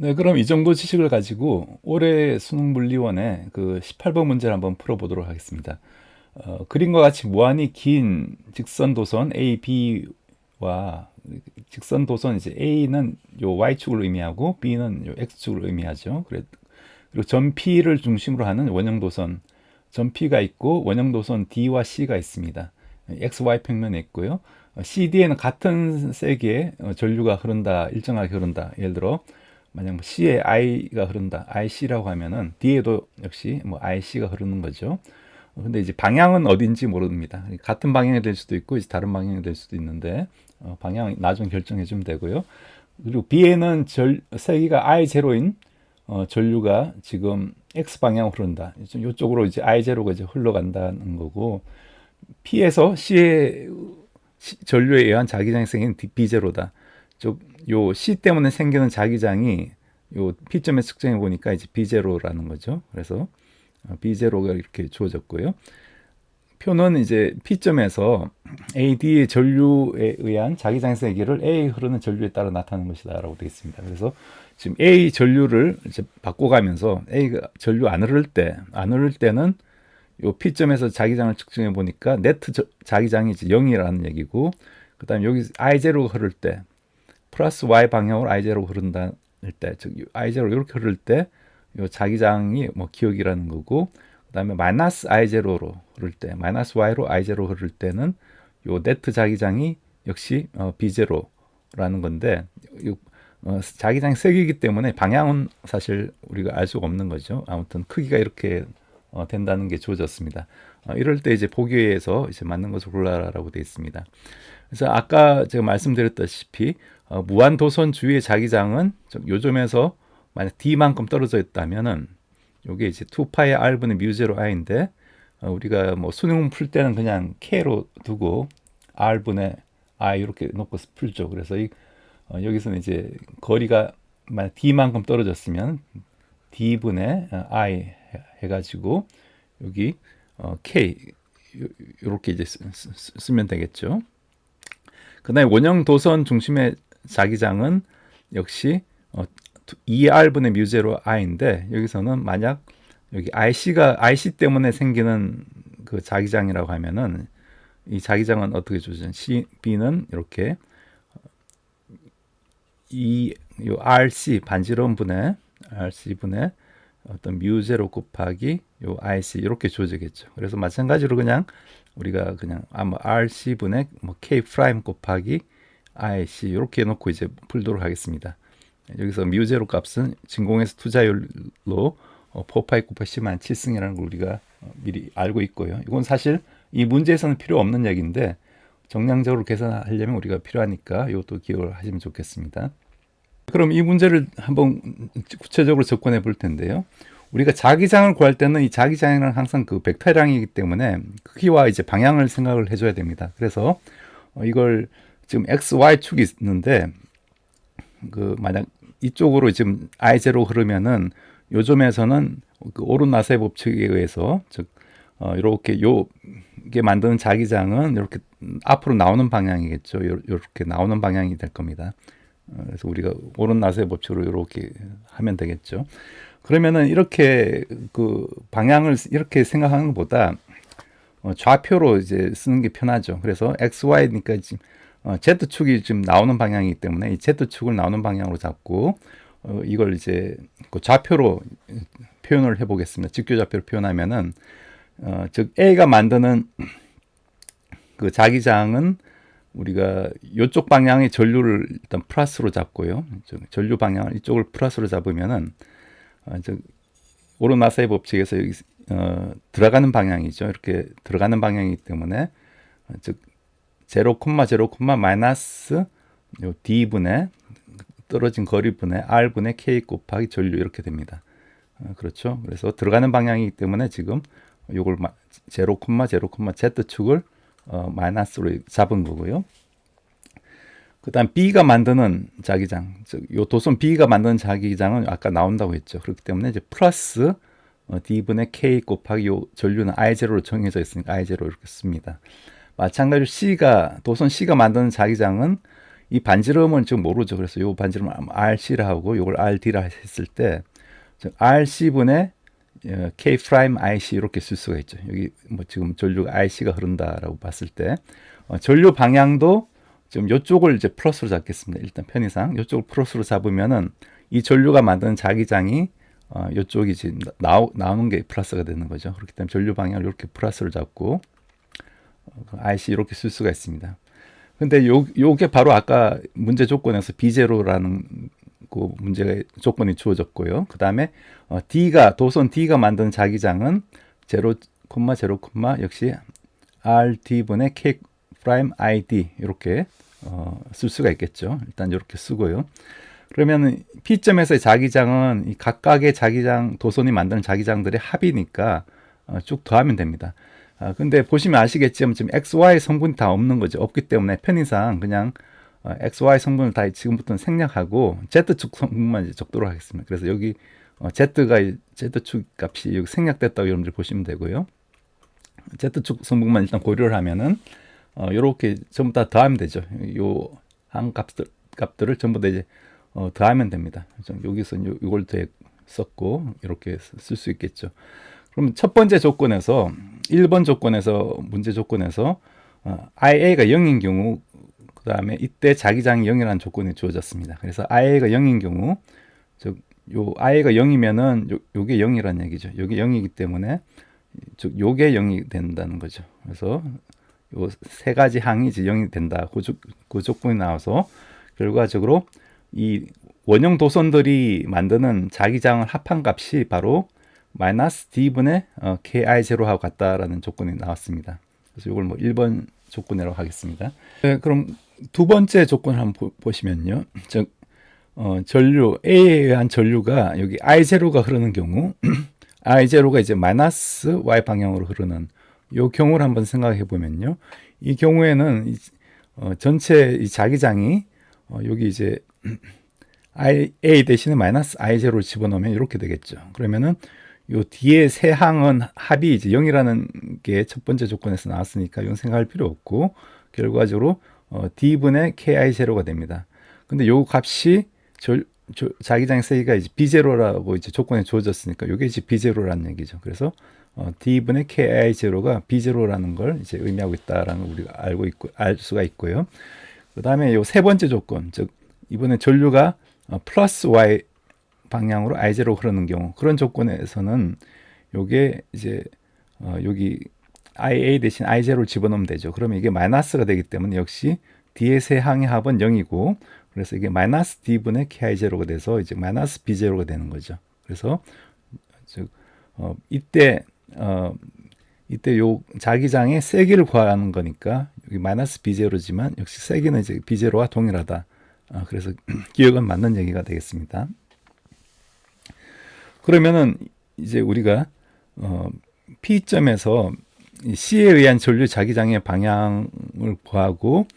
네, 그럼 이 정도 지식을 가지고 올해 수능물리원의 그 18번 문제를 한번 풀어보도록 하겠습니다. 그림과 같이 무한히 긴 직선 도선 A, B와 직선 도선 이제 A는 요 Y축을 의미하고 B는 요 X축을 의미하죠. 그리고 점 P를 중심으로 하는 원형 도선, 점 P가 있고 원형 도선 D와 C가 있습니다. X, Y 평면에 있고요. CD에는 같은 세기의 전류가 흐른다, 일정하게 흐른다. 예를 들어 만약 뭐 C에 I가 흐른다, IC라고 하면은 D에도 역시 뭐 IC가 흐르는 거죠. 근데 이제 방향은 어딘지 모릅니다. 같은 방향이 될 수도 있고 이제 다른 방향이 될 수도 있는데 방향 나중에 결정해 주면 되고요. 그리고 B에는 세기가 I0인 전류가 지금 X 방향으로 흐른다. 이쪽으로 이제 I0가 이제 흘러간다는 거고, P에서 C의 전류에 의한 자기장이 생긴 B0다. 요 C 때문에 생기는 자기장이 요 P점에 측정해 보니까 이제 B0라는 거죠. 그래서 B0가 이렇게 주어졌고요. 표는 이제 P점에서 AD의 전류에 의한 자기장 세기를 A 흐르는 전류에 따라 나타나는 것이다라고 되어 있습니다. 그래서 지금 A 전류를 이제 바꿔가면서 A가 전류 안 흐를 때는 요 P점에서 자기장을 측정해 보니까 네트 자기장이 이제 0이라는 얘기고, 그다음에 여기 I0가 흐를 때 플러스 Y 방향으로 I0가 흐른다는 때, 즉 I0 이렇게 흐를 때 요 자기장이 뭐 기억이라는 거고, 그다음에 마이너스 I0로 흐를 때, 마이너스 Y로 I0 흐를 때는 요 네트 자기장이 역시 B0라는 건데, 자기장이 세기이기 때문에 방향은 사실 우리가 알 수가 없는 거죠. 아무튼 크기가 이렇게 된다는 게 주어졌습니다. 이럴 때 이제 보기에서 이제 맞는 것을 골라라라고 되어 있습니다. 그래서 아까 제가 말씀드렸다시피 무한 도선 주위의 자기장은 요점에서 만약 D만큼 떨어져 있다면은 요게 이제 2파이 R분의 뮤0 I인데, 우리가 뭐 수능 풀 때는 그냥 K로 두고 R분의 I 이렇게 놓고 풀죠. 그래서 여기서는 이제 거리가 만약 D만큼 떨어졌으면 D분의 I 해가지고 여기 K 이렇게 이제 쓰면 되겠죠. 그 다음에 원형 도선 중심의 자기장은 역시 2R분의 뮤0 I인데, 여기서는 만약 여기 IC 때문에 생기는 그 자기장이라고 하면은 이 자기장은 어떻게 주죠? B는 이렇게 요 RC 반지름 분의 RC 분의 어떤 뮤0 곱하기 요 IC 이렇게 주어지겠죠. 그래서 마찬가지로 그냥 우리가 그냥 아마 RC 분의 뭐 K 프라임 곱하기 IC 이렇게 놓고 이제 풀도록 하겠습니다. 여기서 뮤0 값은 진공에서 투자율로 4파이 곱하기 10만 7승이라는 걸 우리가 미리 알고 있고요. 이건 사실 이 문제에서는 필요 없는 얘기인데 정량적으로 계산하려면 우리가 필요하니까 이것도 기억을 하시면 좋겠습니다. 그럼 이 문제를 한번 구체적으로 접근해 볼 텐데요. 우리가 자기장을 구할 때는 이 자기장은 항상 그 벡터량이기 때문에 크기와 이제 방향을 생각을 해줘야 됩니다. 그래서 이걸 지금 X, Y 축이 있는데, 그 만약 이쪽으로 지금 I0 흐르면은 요점에서는 그 오른나사의 법칙에 의해서 즉 이렇게 요게 만드는 자기장은 이렇게 앞으로 나오는 방향이겠죠. 이렇게 나오는 방향이 될 겁니다. 그래서 우리가 오른나사의 법칙으로 이렇게 하면 되겠죠. 그러면은 이렇게 그 방향을 이렇게 생각하는 것보다 좌표로 이제 쓰는 게 편하죠. 그래서 X, Y니까 지금 Z축이 지금 나오는 방향이기 때문에 이 Z축을 나오는 방향으로 잡고 이걸 이제 그 좌표로 표현을 해보겠습니다. 직교좌표로 표현하면은 즉 A가 만드는 그 자기장은 우리가 이쪽 방향의 전류를 일단 플러스로 잡고요. 전류 방향을 이쪽을 플러스로 잡으면은 오르나사의 법칙에서 여기 들어가는 방향이죠. 이렇게 들어가는 방향이기 때문에 즉 0, 0, 마이너스 요 D분의 떨어진 거리분의 R분의 K 곱하기 전류 이렇게 됩니다. 그렇죠. 그래서 들어가는 방향이기 때문에 지금 요걸 0, 0, Z축을 마이너스로 잡은 거고요. 그 다음 B가 만드는 자기장, 즉 요 도선 B가 만드는 자기장은 아까 나온다고 했죠. 그렇기 때문에 이제 플러스 D분의 K 곱하기 요 전류는 I0로 정해져 있으니까 I0 이렇게 씁니다. 마찬가지로 도선 C가 만드는 자기장은 이 반지름은 지금 모르죠. 그래서 요 반지름을 RC라 하고 요걸 RD라 했을 때 RC분의 K 프라임 IC 이렇게 쓸 수가 있죠. 여기 뭐 지금 전류가 IC가 흐른다라고 봤을 때 전류 방향도 지금 요쪽을 이제 플러스로 잡겠습니다. 일단 편의상 요쪽을 플러스로 잡으면은 이 전류가 만드는 자기장이 요쪽이 지금 나오는 게 플러스가 되는 거죠. 그렇기 때문에 전류 방향을 이렇게 플러스를 잡고 IC 이렇게 쓸 수가 있습니다. 근데 요게 바로 아까 문제 조건에서 B0라는 그 문제가 조건이 주어졌고요. 그 다음에 도선 D가 만든 자기장은 0, 0, 역시 RD분의 K 프라임 ID 이렇게 쓸 수가 있겠죠. 일단 이렇게 쓰고요. 그러면 P점에서의 자기장은 이 각각의 자기장 도선이 만드는 자기장들의 합이니까 쭉 더하면 됩니다. 근데 보시면 아시겠지만 지금 XY 성분이 다 없는 거죠. 없기 때문에 편의상 그냥 XY 성분을 다 지금부터는 생략하고 Z축 성분만 이제 적도록 하겠습니다. 그래서 여기 Z축 값이 여기 생략됐다고 여러분들 보시면 되고요. Z축 성분만 일단 고려를 하면은 요렇게 전부 다 더하면 되죠. 요 한 값들을 전부 다 이제 더하면 됩니다. 여기서 이걸 썼고 이렇게 쓸 수 있겠죠. 그럼 첫 번째 조건에서 1번 조건에서 문제 조건에서 IA가 0인 경우 그 다음에 이때 자기장이 0이라는 조건이 주어졌습니다. 그래서 IA가 0인 경우 요 IA가 0이면은 요게 0이라는 얘기죠. 요게 0이기 때문에 요게 0이 된다는 거죠. 그래서 요 세 가지 항이 이제 0이 된다. 그 조건이 나와서 결과적으로 이 원형 도선들이 만드는 자기장을 합한 값이 바로 마이너스 D분의 KI0하고 같다라는 조건이 나왔습니다. 그래서 이걸 뭐 1번 조건이라고 하겠습니다. 네, 그럼 두 번째 조건을 한번 보시면요. 전류 A에 의한 전류가 여기 I0가 흐르는 경우 I0가 이제 마이너스 Y 방향으로 흐르는 이 경우를 한번 생각해 보면요. 이 경우에는 전체 이 자기장이 여기 이제 A 대신에 마이너스 I0를 집어넣으면 이렇게 되겠죠. 그러면은 요 뒤에 세 항은 합이 이제 0이라는 게 첫 번째 조건에서 나왔으니까 이건 생각할 필요 없고 결과적으로 D분의 KI0가 됩니다. 근데 요 값이 자기장의 세기가 이제 B0라고 이제 조건에 주어졌으니까 이게 이제 B0라는 얘기죠. 그래서 D분의 KI0가 B0라는 걸 이제 의미하고 있다라는 걸 우리가 알 수가 있고요. 그 다음에 요 세 번째 조건, 즉 이번에 전류가 플러스 Y 방향으로 I0로 흐르는 경우 그런 조건에서는 요게 이제 여기 IA 대신 I0를 집어넣으면 되죠. 그러면 이게 마이너스가 되기 때문에 역시 D의 세 항의 합은 0이고 그래서 이게 마이너스 D분의 KI0가 돼서 이제 마이너스 B0가 되는 거죠. 그래서 즉 이때 요 자기장의 세기를 구하는 거니까 여기 마이너스 B0지만 역시 세기는 이제 B0와 동일하다. 그래서 기억은 맞는 얘기가 되겠습니다. 그러면은 이제 우리가 P점에서 C에 의한 전류 자기장의 방향을 구하고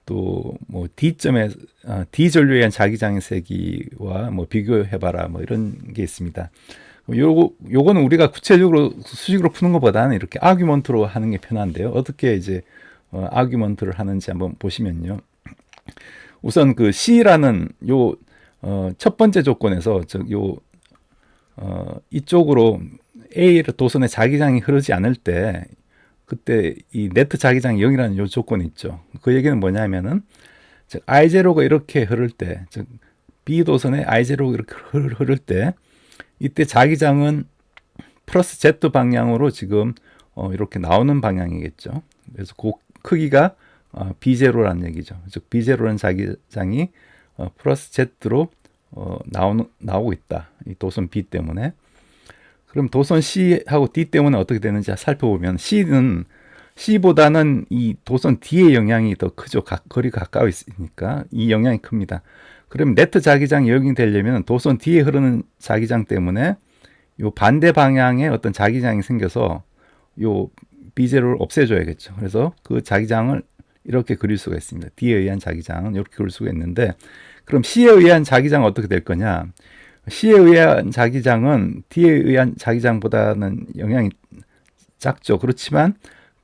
또 뭐 D점에 D 전류에 의한 자기장의 세기와 뭐 비교해봐라 뭐 이런 게 있습니다. 요거는 우리가 구체적으로 수식으로 푸는 것보다는 이렇게 아규먼트로 하는 게 편한데요. 어떻게 이제 아규먼트를 하는지 한번 보시면요. 우선 그 C라는 요 첫 번째 조건에서 이쪽으로 A 도선의 자기장이 흐르지 않을 때 그때 이 네트 자기장이 0이라는 요 조건이 있죠. 그 얘기는 뭐냐면은 즉 I0가 이렇게 흐를 때, 즉 B 도선의 I0가 이렇게 흐를 때 이때 자기장은 플러스 Z 방향으로 지금 이렇게 나오는 방향이겠죠. 그래서 그 크기가 B0라는 얘기죠. 즉 B0라는 자기장이 플러스 Z로 나오고 있다. 이 도선 B 때문에. 그럼 도선 C하고 D 때문에 어떻게 되는지 살펴보면 C보다는 이 도선 D의 영향이 더 크죠. 거리가 가까워 있으니까 이 영향이 큽니다. 그럼 네트 자기장이 여기 되려면 도선 D에 흐르는 자기장 때문에 요 반대 방향에 어떤 자기장이 생겨서 요 B0를 없애줘야겠죠. 그래서 그 자기장을 이렇게 그릴 수가 있습니다. D에 의한 자기장은 이렇게 그릴 수가 있는데 그럼 C에 의한 자기장은 어떻게 될 거냐? C에 의한 자기장은 D에 의한 자기장보다는 영향이 작죠. 그렇지만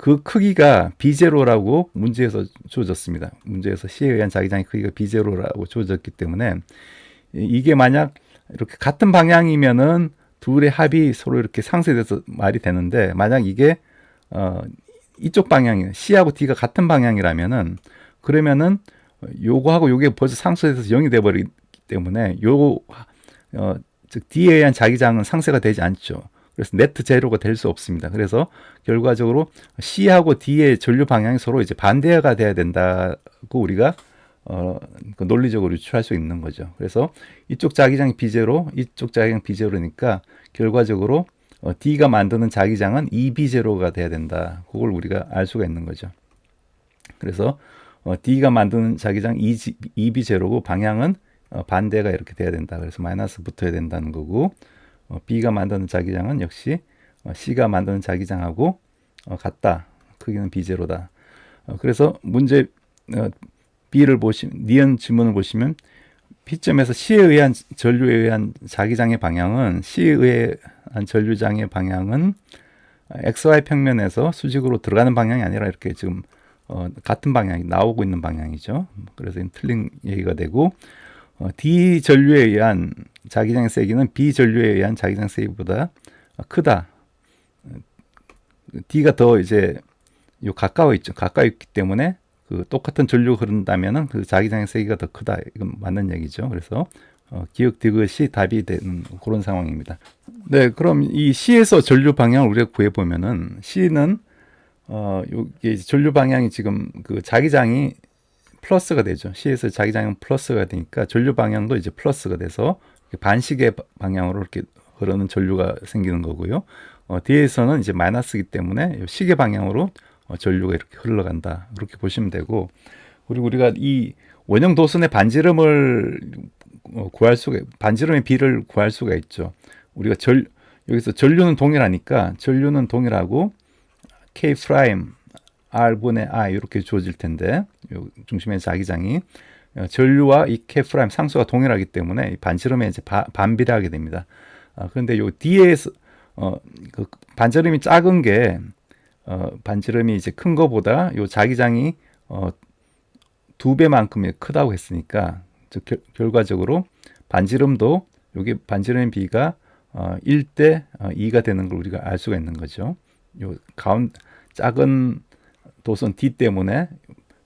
그 크기가 비제로라고 문제에서 주어졌습니다. 문제에서 C에 의한 자기장의 크기가 비제로라고 주어졌기 때문에 이게 만약 이렇게 같은 방향이면은 둘의 합이 서로 이렇게 상쇄돼서 말이 되는데, 만약 이게 이쪽 방향이 C하고 D가 같은 방향이라면은, 그러면은 요거하고 요게 벌써 상쇄돼서 0이 돼 버리기 때문에 즉 D에 의한 자기장은 상쇄가 되지 않죠. 그래서 네트 제로가 될 수 없습니다. 그래서 결과적으로 C하고 D의 전류 방향이 서로 이제 반대가 돼야 된다고 우리가 그 논리적으로 유추할 수 있는 거죠. 그래서 이쪽 자기장이 비제로, 이쪽 자기장 비제로니까 결과적으로 D가 만드는 자기장은 EB제로가 돼야 된다. 그걸 우리가 알 수가 있는 거죠. 그래서 D가 만드는 자기장 EB제로고 방향은 반대가 이렇게 돼야 된다. 그래서 마이너스 붙어야 된다는 거고, B가 만드는 자기장은 역시 C가 만드는 자기장하고 같다. 크기는 B제로다. 그래서 문제 B를 니은 지문을 보시면 P점에서 C에 의한 전류에 의한 자기장의 방향은, C에 의한 전류장의 방향은 XY 평면에서 수직으로 들어가는 방향이 아니라 이렇게 지금 같은 방향이 나오고 있는 방향이죠. 그래서 틀린 얘기가 되고, D 전류에 의한 자기장의 세기는 B 전류에 의한 자기장 세기보다 크다. D가 더 이제 가까워 있죠. 가까이 있기 때문에 그 똑같은 전류가 흐른다면은 그 자기장의 세기가 더 크다. 이건 맞는 얘기죠. 그래서 기억 디귿이 답이 되는 그런 상황입니다. 네, 그럼 이 C에서 전류 방향을 우리가 구해 보면은, C는 요게 전류 방향이 지금 그 자기장이 플러스가 되죠. C에서 자기장은 플러스가 되니까 전류 방향도 이제 플러스가 돼서 반시계 방향으로 이렇게 흐르는 전류가 생기는 거고요. D에서는 이제 마이너스이기 때문에 시계 방향으로 전류가 이렇게 흘러간다. 이렇게 보시면 되고, 그리고 우리가 이 원형 도선의 반지름을 반지름의 비를 구할 수가 있죠. 우리가 여기서 전류는 동일하니까 전류는 동일하고 K 프라임 R분의 I 이렇게 주어질 텐데, 요 중심의 자기장이 전류와 이 K 프라임 상수가 동일하기 때문에 반지름에 이제 반비례하게 됩니다. 그런데 요 D에서 그 반지름이 작은 게 반지름이 이제 큰 거보다 요 자기장이 2배만큼이 크다고 했으니까, 즉 결과적으로 반지름도 여기 반지름의 비가 1대 2가 되는 걸 우리가 알 수가 있는 거죠. 요 작은 도선 D 때문에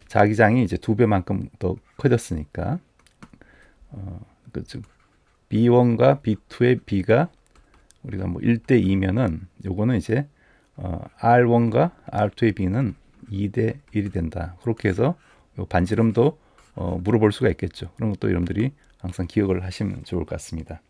자기장이 이제 2배만큼 더 커졌으니까, 즉 B1과 B2의 B가 우리가 뭐 1대 2면은 요거는 이제 R1과 R2의 B는 2대 1이 된다. 그렇게 해서 요 반지름도 물어볼 수가 있겠죠. 그런 것도 여러분들이 항상 기억을 하시면 좋을 것 같습니다.